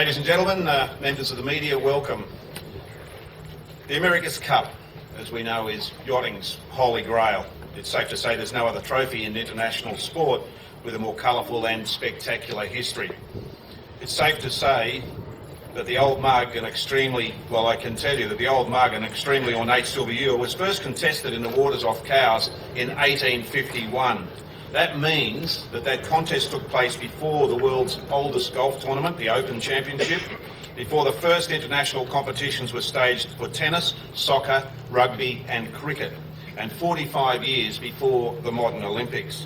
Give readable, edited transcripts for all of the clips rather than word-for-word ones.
Ladies and gentlemen, members of the media, welcome. The America's Cup, as we know, is yachting's holy grail. It's safe to say there's no other trophy in international sport with a more colourful and spectacular history. It's safe to say that the old mug, an extremely ornate silver ewer, was first contested in the waters off Cowes in 1851. That means that contest took place before the world's oldest golf tournament, the Open Championship, before the first international competitions were staged for tennis, soccer, rugby and cricket, and 45 years before the modern Olympics.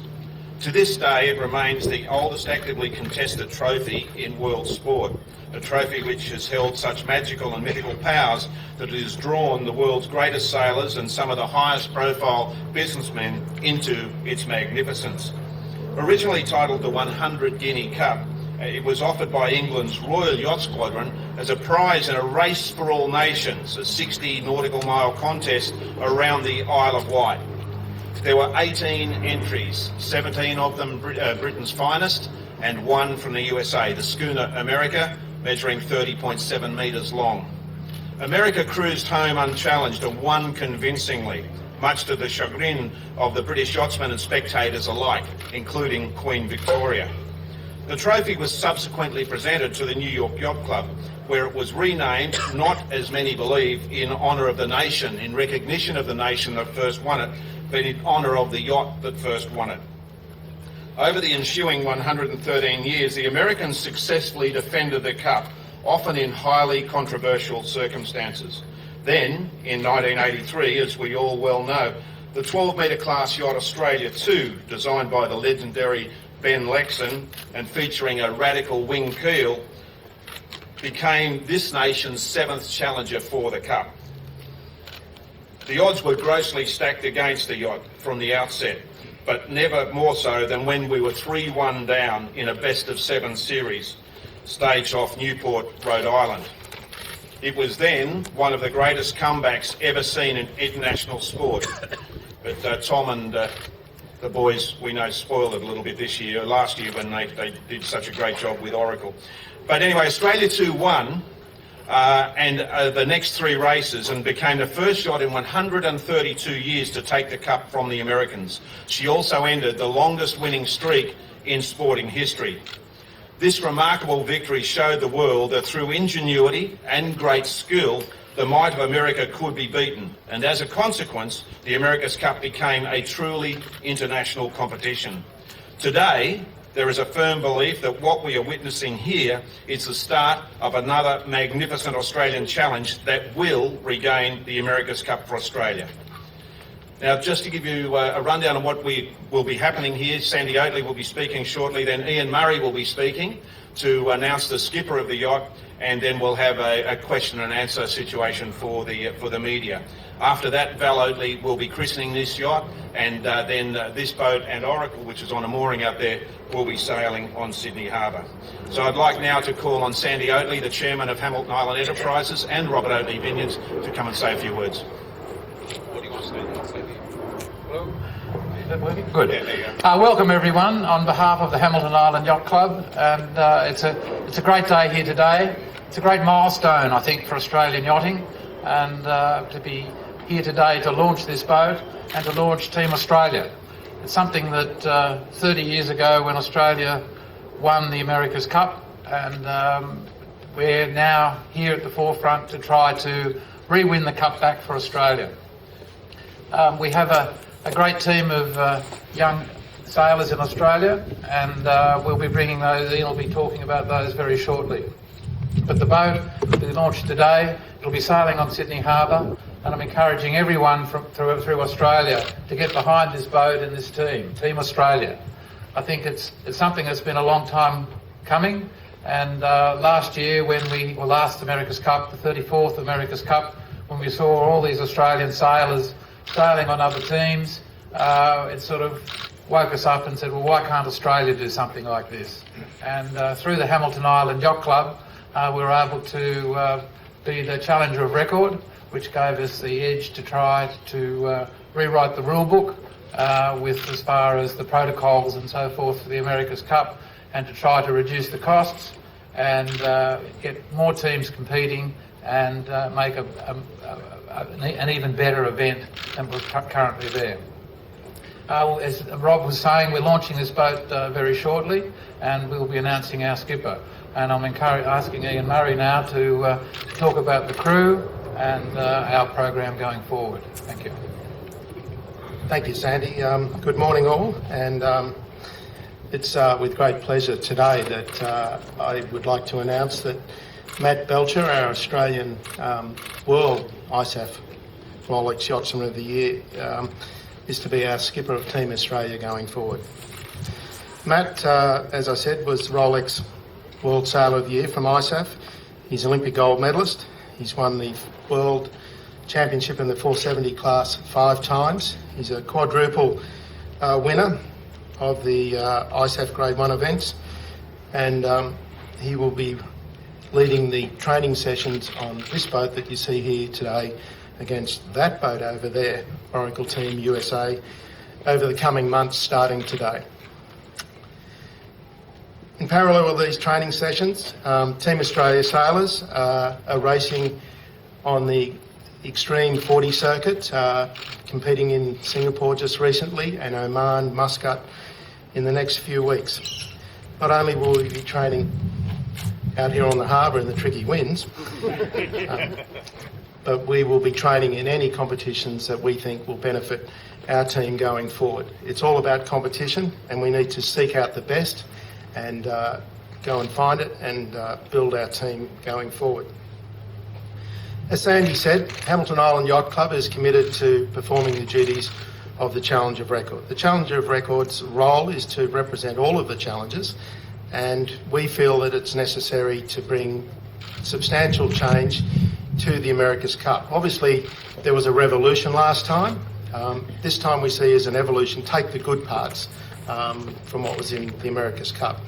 To this day, it remains the oldest actively contested trophy in world sport, a trophy which has held such magical and mythical powers that it has drawn the world's greatest sailors and some of the highest profile businessmen into its magnificence. Originally titled the 100 Guinea Cup, it was offered by England's Royal Yacht Squadron as a prize in a race for all nations, a 60 nautical mile contest around the Isle of Wight. There were 18 entries, 17 of them Britain's finest, and one from the USA, the schooner America, measuring 30.7 metres long. America cruised home unchallenged and won convincingly, much to the chagrin of the British yachtsmen and spectators alike, including Queen Victoria. The trophy was subsequently presented to the New York Yacht Club, where it was renamed, not as many believe, in honour of the nation, in recognition of the nation that first won it, but in honour of the yacht that first won it. Over the ensuing 113 years, the Americans successfully defended the Cup, often in highly controversial circumstances. Then, in 1983, as we all well know, the 12-metre class yacht Australia 2, designed by the legendary Ben Lexon and featuring a radical wing keel, became this nation's 7th challenger for the Cup. The odds were grossly stacked against the yacht from the outset, but never more so than when we were 3-1 down in a best-of-7 series staged off Newport, Rhode Island. It was then one of the greatest comebacks ever seen in international sport. But Tom and the boys, we know, spoiled it a little bit last year when they did such a great job with Oracle. But anyway, Australia 2 won the next 3 races and became the first yacht in 132 years to take the Cup from the Americans. She also ended the longest winning streak in sporting history. This remarkable victory showed the world that through ingenuity and great skill, the might of America could be beaten, and as a consequence, the America's Cup became a truly international competition. Today, there is a firm belief that what we are witnessing here is the start of another magnificent Australian challenge that will regain the America's Cup for Australia. Now, just to give you a rundown of what will be happening here, Sandy Oatley will be speaking shortly, then Iain Murray will be speaking to announce the skipper of the yacht, and then we'll have a question and answer situation for the media. After that, Val Oatley will be christening this yacht, and then this boat and Oracle, which is on a mooring out there, will be sailing on Sydney Harbour. So I'd like now to call on Sandy Oatley, the chairman of Hamilton Island Enterprises, and Robert Oatley Vineyards to come and say a few words. What do you want to say? Hello? Is that working? Good. Yeah, there you go. Welcome everyone on behalf of the Hamilton Island Yacht Club, and it's a great day here today. It's a great milestone, I think, for Australian yachting, and to be here today to launch this boat and to launch Team Australia. It's something that 30 years ago when Australia won the America's Cup, and we're now here at the forefront to try to re-win the Cup back for Australia. We have a great team of young sailors in Australia, and we'll be bringing those in. We'll be talking about those very shortly. But the boat will be launched today. It'll be sailing on Sydney Harbour, and I'm encouraging everyone through Australia to get behind this boat and this team, Team Australia. I think it's something that's been a long time coming, and last year last America's Cup, the 34th America's Cup, when we saw all these Australian sailors sailing on other teams, it sort of woke us up and said, well, why can't Australia do something like this? And through the Hamilton Island Yacht Club, we were able to be the challenger of record, which gave us the edge to try to rewrite the rule book with as far as the protocols and so forth for the America's Cup, and to try to reduce the costs and get more teams competing and make an even better event than was currently there. As Rob was saying, we're launching this boat very shortly, and we'll be announcing our skipper. And I'm asking Iain Murray now to talk about the crew and our program going forward. Thank you. Thank you, Sandy. Good morning, all. And it's with great pleasure today that I would like to announce that Matt Belcher, our Australian World ISAF Rolex Yachtsman of the Year, is to be our skipper of Team Australia going forward. Matt, as I said, was Rolex World Sailor of the Year from ISAF. He's Olympic gold medalist. He's won the World Championship in the 470 class 5 times. He's a quadruple winner of the ISAF Grade 1 events, and he will be leading the training sessions on this boat that you see here today against that boat over there, Oracle Team USA, over the coming months starting today. In parallel with these training sessions, Team Australia sailors are racing on the Extreme 40 circuit, competing in Singapore just recently, and Oman, Muscat in the next few weeks. Not only will we be training out here on the harbour in the tricky winds, but we will be training in any competitions that we think will benefit our team going forward. It's all about competition, and we need to seek out the best and go and find it and build our team going forward. As Sandy said, Hamilton Island Yacht Club is committed to performing the duties of the Challenger of Record. The Challenger of Record's role is to represent all of the challengers, and we feel that it's necessary to bring substantial change to the America's Cup. Obviously, there was a revolution last time. This time we see as an evolution, take the good parts from what was in the America's Cup.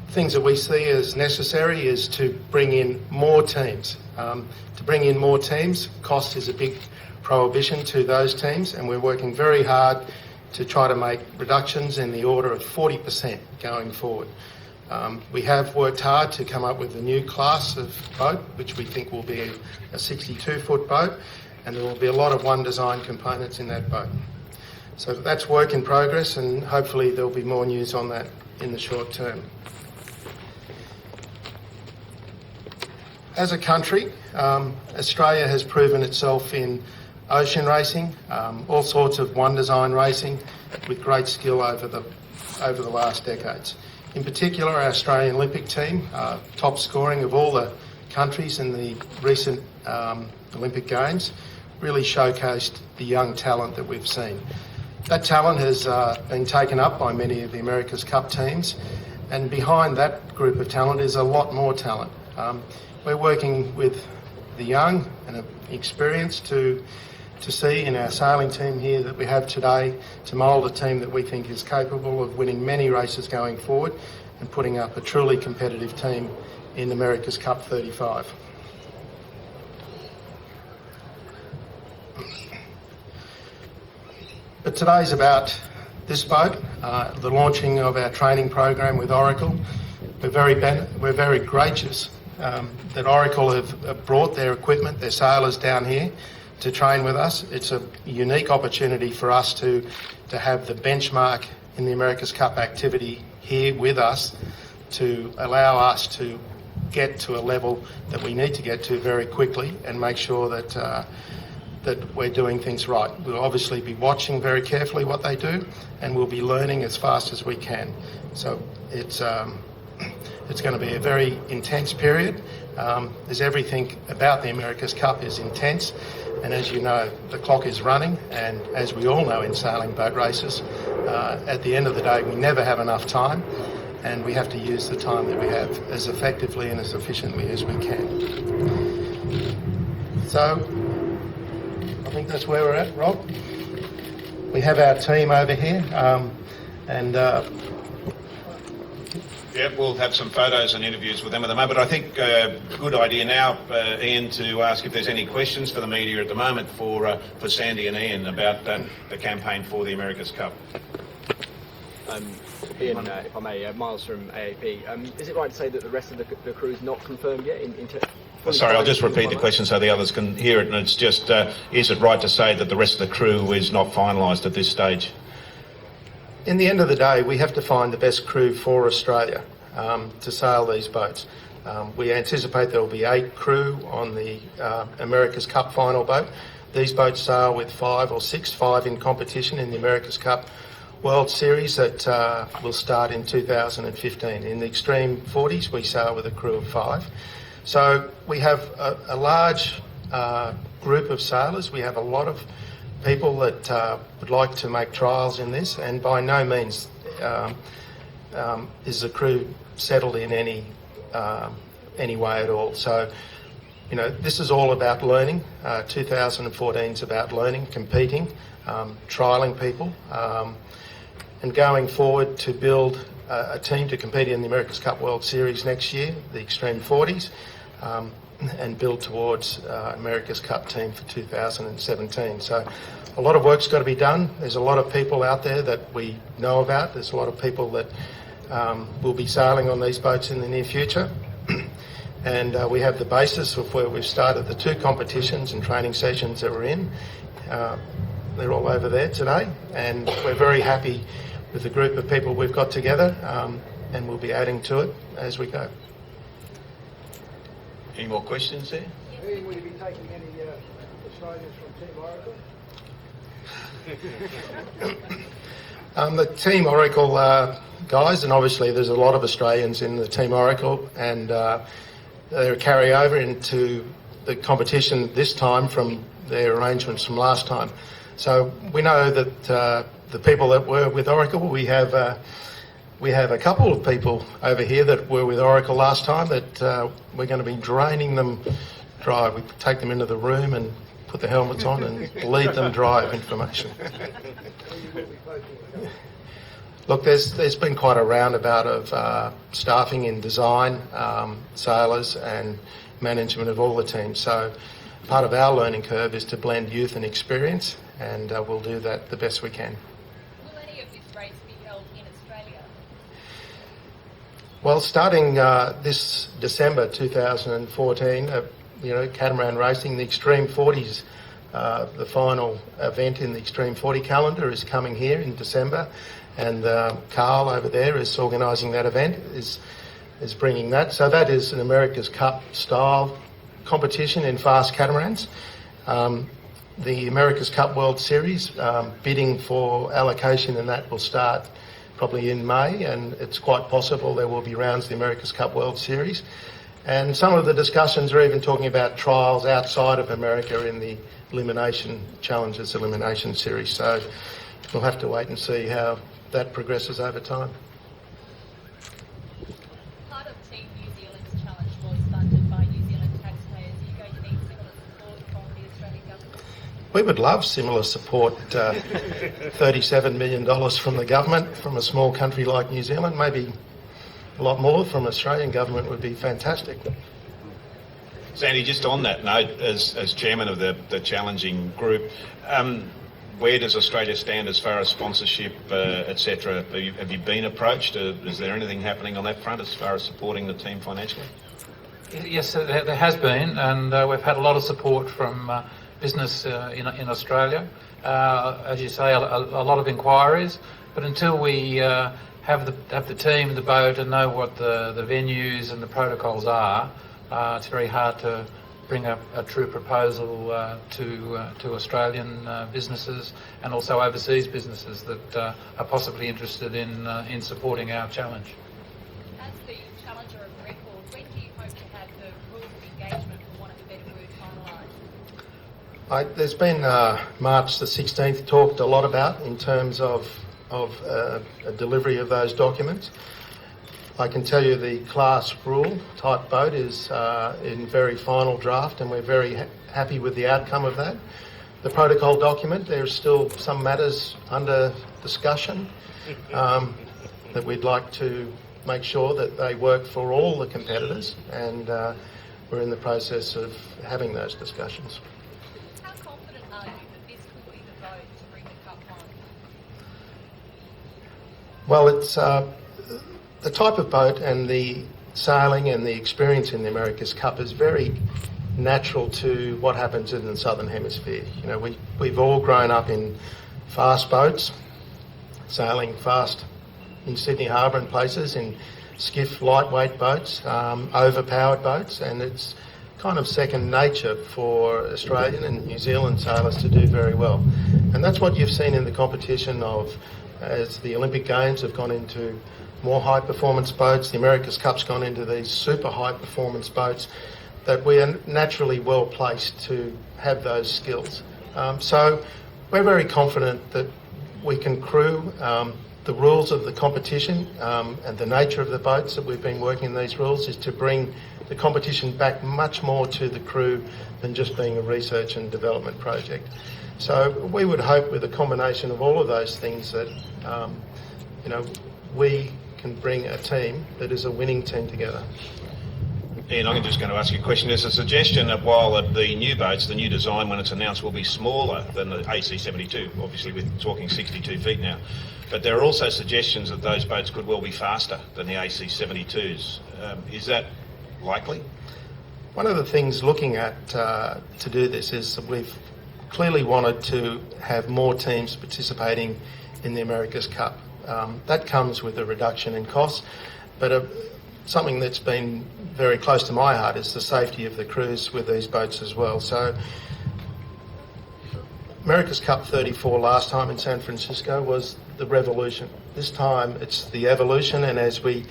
Things that we see as necessary is to bring in more teams. To bring in more teams, cost is a big prohibition to those teams, and we're working very hard to try to make reductions in the order of 40% going forward. We have worked hard to come up with a new class of boat, which we think will be a 62-foot boat, and there will be a lot of one design components in that boat. So that's work in progress, and hopefully there'll be more news on that in the short term. As a country, Australia has proven itself in ocean racing, all sorts of one design racing with great skill over the last decades. In particular, our Australian Olympic team, top scoring of all the countries in the recent Olympic Games, really showcased the young talent that we've seen. That talent has been taken up by many of the America's Cup teams, and behind that group of talent is a lot more talent. We're working with the young and experienced to see in our sailing team here that we have today to mould a team that we think is capable of winning many races going forward and putting up a truly competitive team in America's Cup 35. But today's about this boat, the launching of our training program with Oracle. We're very gracious that Oracle have brought their equipment, their sailors down here to train with us. It's a unique opportunity for us to have the benchmark in the America's Cup activity here with us to allow us to get to a level that we need to get to very quickly and make sure that we're doing things right. We'll obviously be watching very carefully what they do, and we'll be learning as fast as we can. So it's going to be a very intense period. There's everything about the America's Cup is intense, and as you know, the clock is running, and as we all know in sailing boat races, at the end of the day, we never have enough time, and we have to use the time that we have as effectively and as efficiently as we can. So, I think that's where we're at, Rob. We have our team over here, and yeah, we'll have some photos and interviews with them at the moment. I think a good idea now, Iain, to ask if there's any questions for the media at the moment for Sandy and Iain about the campaign for the America's Cup. Ian, if I may, Miles from AAP. Is it right to say that the rest of the crew is not confirmed yet? Sorry, I'll just repeat the question so the others can hear it. And it's just, is it right to say that the rest of the crew is not finalised at this stage? In the end of the day, we have to find the best crew for Australia to sail these boats. We anticipate there will be 8 crew on the America's Cup final boat. These boats sail with 5 or 6, 5 in competition in the America's Cup World Series that will start in 2015. In the Extreme 40s, we sail with a crew of 5. So we have a large group of sailors. We have a lot of people that would like to make trials in this, and by no means is the crew settled in any way at all. So, you know, this is all about learning. 2014 is about learning, competing, trialling people, and going forward to build a team to compete in the America's Cup World Series next year, the Extreme 40s, and build towards America's Cup team for 2017. So a lot of work's got to be done. There's a lot of people out there that we know about. There's a lot of people that will be sailing on these boats in the near future. And we have the basis of where we've started the 2 competitions and training sessions that we're in. They're all over there today, and we're very happy with the group of people we've got together, and we'll be adding to it as we go. Any more questions there? Ian, will you be taking any Australians from Team Oracle? The Team Oracle guys, and obviously there's a lot of Australians in the Team Oracle, and they're a carryover into the competition this time from their arrangements from last time. So we know that the people that were with Oracle, we have a couple of people over here that were with Oracle last time that we're going to be draining them dry. We take them into the room and put the helmets on and lead them dry of information. Look, there's been quite a roundabout of staffing in design, sailors and management of all the teams. So part of our learning curve is to blend youth and experience, and we'll do that the best we can. Will any of this race be held in Australia? Well, starting this December 2014, catamaran racing, the Extreme 40s, the final event in the Extreme 40 calendar is coming here in December, and Carl over there is organising that event, is bringing that. So that is an America's Cup style competition in fast catamarans. The America's Cup World Series, bidding for allocation in that will start probably in May, and it's quite possible there will be rounds of the America's Cup World Series. And some of the discussions are even talking about trials outside of America in the elimination series. So we'll have to wait and see how that progresses over time. Part of Team New Zealand's challenge was funded by New Zealand taxpayers. Are you going to need similar support from the Australian government? We would love similar support, $37 million from the government, from a small country like New Zealand. Maybe a lot more from Australian government would be fantastic. Sandy, just on that note, as chairman of the challenging group, where does Australia stand as far as sponsorship, etc.? Have you been approached? Is there anything happening on that front as far as supporting the team financially? Yes, there has been, and we've had a lot of support from business in Australia. As you say, a lot of inquiries, but until we have the team, the boat, and know what the venues and the protocols are, it's very hard to bring a true proposal to Australian businesses and also overseas businesses that are possibly interested in supporting our challenge. As the challenger of record, when do you hope to have the rules of engagement, for want of a better word, finalised? There's been March the 16th talked a lot about in terms of a delivery of those documents. I can tell you the class rule type boat is in very final draft, and we're very happy with the outcome of that. The protocol document, there's still some matters under discussion that we'd like to make sure that they work for all the competitors, and we're in the process of having those discussions. How confident are you that this could be the boat to bring the cup Well, it's the type of boat and the sailing and the experience in the America's Cup is very natural to what happens in the Southern Hemisphere. You know, we've all grown up in fast boats, sailing fast in Sydney Harbour and places, in skiff lightweight boats, overpowered boats, and it's kind of second nature for Australian and New Zealand sailors to do very well. And that's what you've seen in the competition of, as the Olympic Games have gone into more high performance boats, the America's Cup's gone into these super high performance boats, that we are naturally well placed to have those skills. So we're very confident that we can crew the rules of the competition, and the nature of the boats that we've been working in these rules is to bring the competition back much more to the crew than just being a research and development project. So we would hope with a combination of all of those things that we can bring a team that is a winning team together. Ian, I'm just going to ask you a question. There's a suggestion that while the new boats, the new design when it's announced, will be smaller than the AC-72, obviously we're talking 62 feet now, but there are also suggestions that those boats could well be faster than the AC-72s. Is that likely? One of the things looking at to do this is that we've clearly wanted to have more teams participating in the America's Cup. That comes with a reduction in costs, but something that's been very close to my heart is the safety of the crews with these boats as well. So America's Cup 34 last time in San Francisco was the revolution. This time it's the evolution, and as we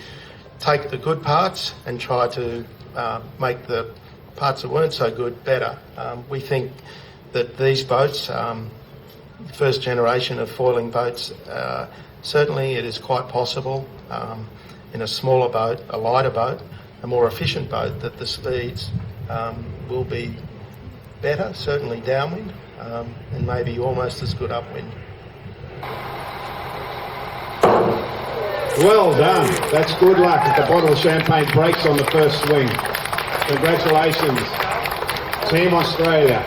take the good parts and try to make the parts that weren't so good better, we think that these boats, first generation of foiling boats, certainly it is quite possible in a smaller boat, a lighter boat, a more efficient boat, that the speeds will be better, certainly downwind, and maybe almost as good upwind. Well done. That's good luck if the bottle of champagne breaks on the first swing. Congratulations, Team Australia.